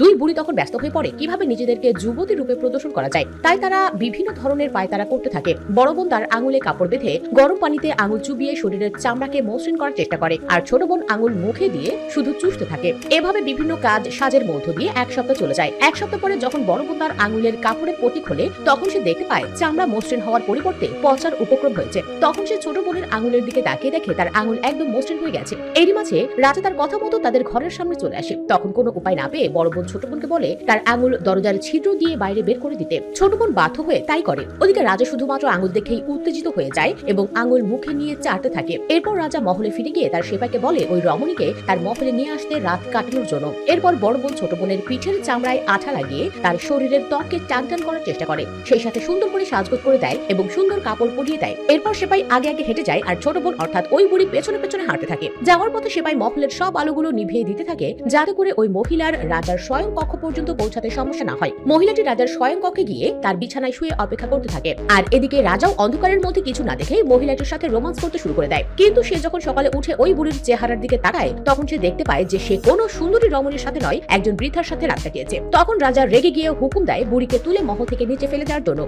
দুই বুড়ি তখন ব্যস্ত হয়ে পড়ে কিভাবে নিজেদেরকে যুবতী রূপে প্রদর্শন করা যায়। তাই তারা বিভিন্ন ধরনের পায়তারা করতে থাকে। বড় বোন তার আঙুলে কাপড় বেঁধে গরম পানিতে আঙুল চুবিয়ে শরীরের চামড়াকে মসৃণ করার চেষ্টা করে, আর ছোট বোন আঙুল মুখে দিয়ে শুধু চুষতে থাকে। এভাবে বিভিন্ন কাজ সাজের মধ্য দিয়ে এক সপ্তাহ চলে যায়। এক সপ্তাহ পরে যখন বড় বোন তার আঙুলের কাপড়ের পটি খোলে, তখন সে দেখতে পায় চামড়া মসৃণ হওয়ার পরিবর্তে পচার উপক্রম হয়েছে। তখন সে ছোট বোনের আঙুলের দিকে তাকিয়ে দেখে তার আঙুল একদম মসৃণ হয়ে গেছে। এরই মাঝে রাজা তার কথা মতো তাদের ঘরের সামনে চলে আসে। তখন কোনো উপায় না পেয়ে বড় বোন ছোট বোনকে বলে তার আঙুল দরজার ছিদ্র দিয়ে বাইরে বের করে দিতে। ছোট বোন বাধ্য হয়ে তাই করে। ওদিকে রাজা শুধুমাত্র আঙুল দেখেই উত্তেজিত হয়ে যায় এবং আঙুল মুখে নিয়ে চাটতে থাকে। এরপর রাজা মহলে ফিরে গিয়ে তার সেপাইকে বলে ওই রমণীকে তার মহলে নিয়ে আসতে রাত কাটানোর জন্য। এরপর বড় বোন ছোট বোনের পিঠের চামড়ায় আঠা লাগিয়ে তার শরীরের ত্বককে টান টান করার চেষ্টা করে। সেই সাথে সুন্দর করে সাজগোজ করে দেয় এবং সুন্দর কাপড় পরিয়ে দেয়। এরপর সেপাই আগে আগে হেঁটে যায় আর ছোট বোন অর্থাৎ ওই বুড়ি পেছনে পেছনে হাঁটতে থাকে। যাওয়ার পথে সেপাই মহলের সব আলোগুলো নিভিয়ে দিতে থাকে যাতে করে ওই মহিলার রাজার শয়ন কক্ষ পর্যন্ত পৌঁছাতে সমস্যা না হয়। মহিলাটি রাজার শয়ন কক্ষে গিয়ে তার বিছানায় শুয়ে অপেক্ষা করতে থাকে। আর এদিকে রাজাও অন্ধকারের মধ্যে কিছু না দেখে মহিলাটির সাথে রোমান্স করতে শুরু করে দেয়। কিন্তু সে যখন সকালে উঠে ওই বুড়ির চেহারার দিকে তাকায়, তখন সে দেখতে পায় যে সে কোনো সুন্দরী রমণীর সাথে নয়, একজন বৃদ্ধার সাথে রাত কাটিয়েছে। তখন রাজা রেগে গিয়ে হুকুম দেয় বুড়িকে তুলে মহল থেকে নিচে ফেলে দেওয়ার জন্য।